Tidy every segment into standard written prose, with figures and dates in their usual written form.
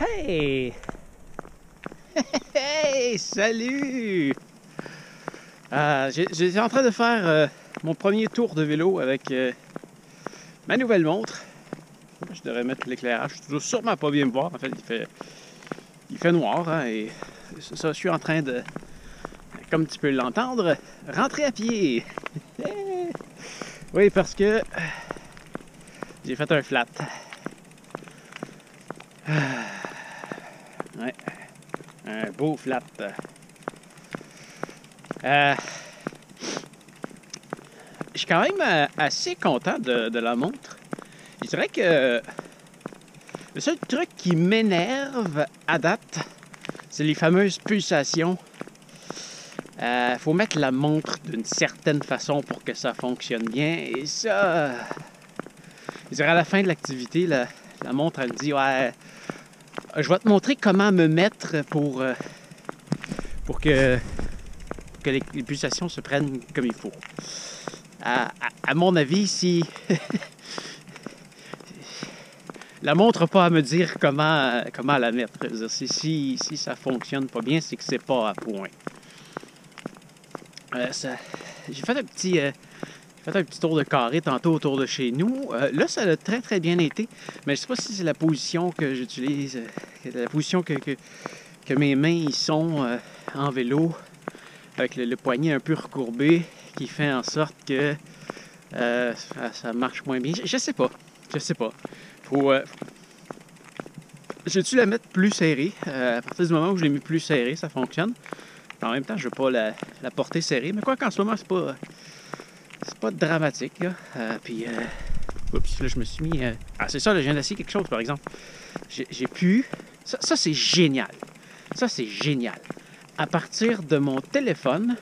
Hey! Hey! Salut! J'étais en train de faire mon premier tour de vélo avec ma nouvelle montre. Je devrais mettre l'éclairage. Je ne dois sûrement pas bien me voir. En fait, il fait noir. Hein, et ça, je suis en train de, comme tu peux l'entendre, rentrer à pied. Oui, parce que j'ai fait un flat. Ouais, un beau flat. Je suis quand même assez content de la montre. Je dirais que le seul truc qui m'énerve à date, c'est les fameuses pulsations. Faut mettre la montre d'une certaine façon pour que ça fonctionne bien. Et ça, je dirais à la fin de l'activité, la montre, elle me dit « Ouais, je vais te montrer comment me mettre pour que les pulsations se prennent comme il faut. » À mon avis, si la montre n'a pas à me dire comment la mettre. Si ça fonctionne pas bien, c'est que c'est pas à point. J'ai fait un petit tour de carré tantôt autour de chez nous. Là, ça a très très bien été, mais je sais pas si c'est la position que j'utilise, la position que mes mains y sont en vélo, avec le poignet un peu recourbé, qui fait en sorte que ça marche moins bien. Je sais pas. J'ai dû la mettre plus serrée. À partir du moment où je l'ai mis plus serrée, ça fonctionne. En même temps, je ne veux pas la porter serrée. Mais quoi qu'en ce moment, c'est pas dramatique. Là. Oups, là, je me suis mis... c'est ça, là, je viens d'essayer quelque chose, par exemple. J'ai pu... Ça, c'est génial. Ça, c'est génial. À partir de mon téléphone...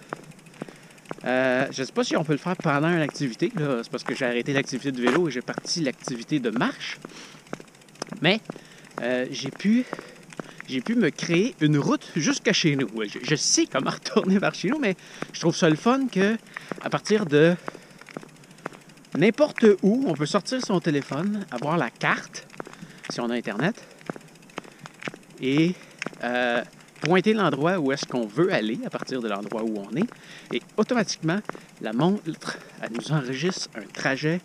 je ne sais pas si on peut le faire pendant une activité. C'est parce que j'ai arrêté l'activité de vélo et j'ai parti l'activité de marche. Mais j'ai pu me créer une route jusqu'à chez nous. Je sais comment retourner vers chez nous, mais je trouve ça le fun que à partir de n'importe où, on peut sortir son téléphone, avoir la carte, si on a Internet, et pointer l'endroit où est-ce qu'on veut aller à partir de l'endroit où on est. Et automatiquement, la montre, elle nous enregistre un trajet.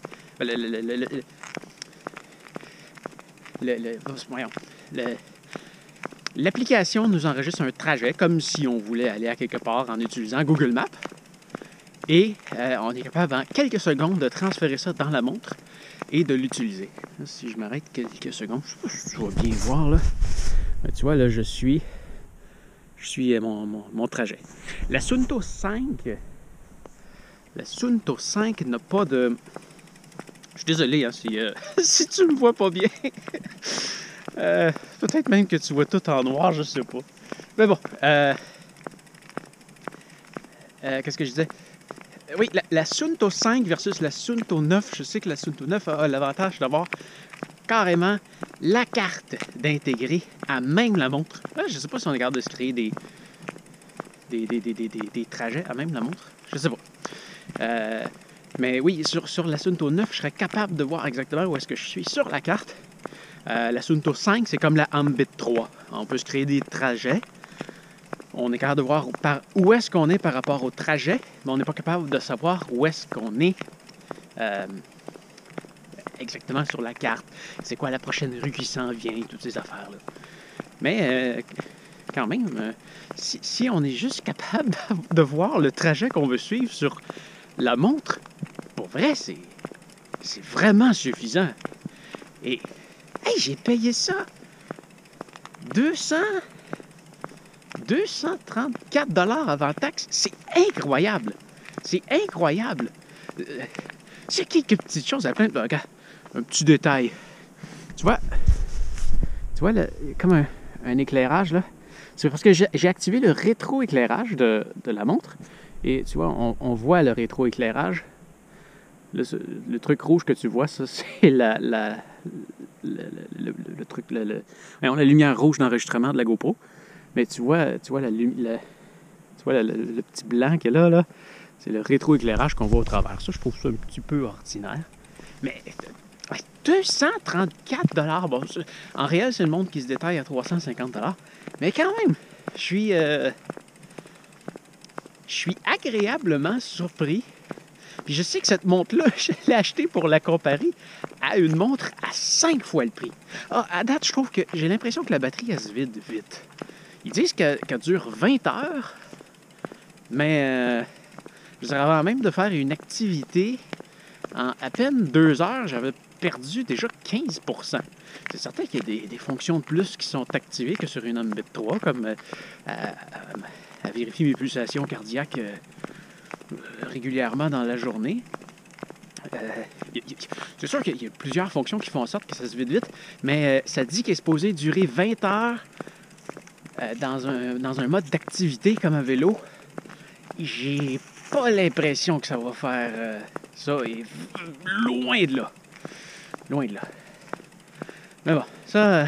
L'application nous enregistre un trajet comme si on voulait aller à quelque part en utilisant Google Maps. Et on est capable en quelques secondes de transférer ça dans la montre et de l'utiliser. Si je m'arrête quelques secondes, je sais pas si tu vas bien voir là. Tu vois, là, je suis mon trajet. La Suunto 5 n'a pas de... Je suis désolé hein, si tu me vois pas bien. Peut-être même que tu vois tout en noir, je sais pas. Mais bon, qu'est-ce que je disais? Oui, la Suunto 5 versus la Suunto 9. Je sais que la Suunto 9 a l'avantage d'avoir carrément la carte d'intégrer à même la montre. Là, je sais pas si on est capable de se créer des trajets à même la montre. Je sais pas. Mais oui, sur la Suunto 9, je serais capable de voir exactement où est-ce que je suis sur la carte. La Suunto 5, c'est comme la Ambit 3. On peut se créer des trajets. On est capable de voir où est-ce qu'on est par rapport au trajet, mais on n'est pas capable de savoir où est-ce qu'on est exactement sur la carte. C'est quoi la prochaine rue qui s'en vient, toutes ces affaires-là. Mais quand même, si on est juste capable de voir le trajet qu'on veut suivre sur la montre, pour vrai, c'est vraiment suffisant. Et, hey, j'ai payé ça 234 $ avant taxe. C'est incroyable. C'est incroyable. C'est quelques petites choses à plein de... Regarde, un petit détail. Tu vois comme un éclairage, là. C'est parce que j'ai activé le rétroéclairage de la montre. Et tu vois, on voit le rétroéclairage. Le truc rouge que tu vois, ça, c'est le truc... la lumière rouge d'enregistrement de la GoPro. Mais tu vois le petit blanc qui est là, c'est le rétroéclairage qu'on voit au travers. Ça, je trouve ça un petit peu ordinaire. Mais, ouais, 234 $. Bon, en réel, c'est le monde qui se détaille à 350 $. Mais quand même, je suis agréablement surpris. Puis je sais que cette montre-là, je l'ai achetée pour la comparer à une montre à 5 fois le prix. Ah, à date, je trouve que j'ai l'impression que la batterie, elle se vide vite. Ils disent qu'elle dure 20 heures, mais je dirais avant même de faire une activité, en à peine 2 heures, j'avais perdu déjà 15 %. C'est certain qu'il y a des fonctions de plus qui sont activées que sur une Ambit 3, comme à vérifier mes pulsations cardiaques régulièrement dans la journée. C'est sûr qu'il y a plusieurs fonctions qui font en sorte que ça se vide vite, mais ça dit qu'elle est supposée durer 20 heures dans un mode d'activité comme un vélo. J'ai pas l'impression que ça va faire ça, et loin de là. Loin de là. Mais bon, ça,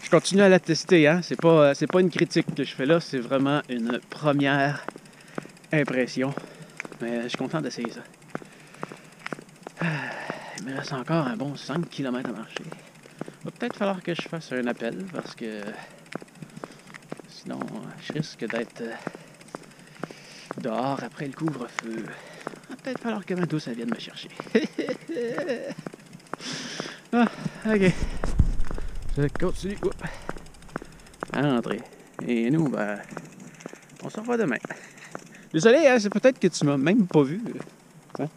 je continue à la tester, hein. C'est pas une critique que je fais là, c'est vraiment une première impression. Mais je suis content d'essayer ça. Il me reste encore un bon 5 km à marcher. Il va peut-être falloir que je fasse un appel parce que sinon je risque d'être dehors après le couvre-feu. Il va peut-être falloir que ma douce vienne me chercher. Ah, ok. Je continue à rentrer. Et nous, ben, on se revoit demain. Désolé, hein, c'est peut-être que tu m'as même pas vu. Hein?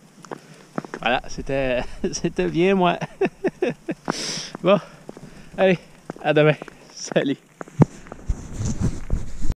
Voilà, c'était bien moi. Bon, allez, à demain. Salut.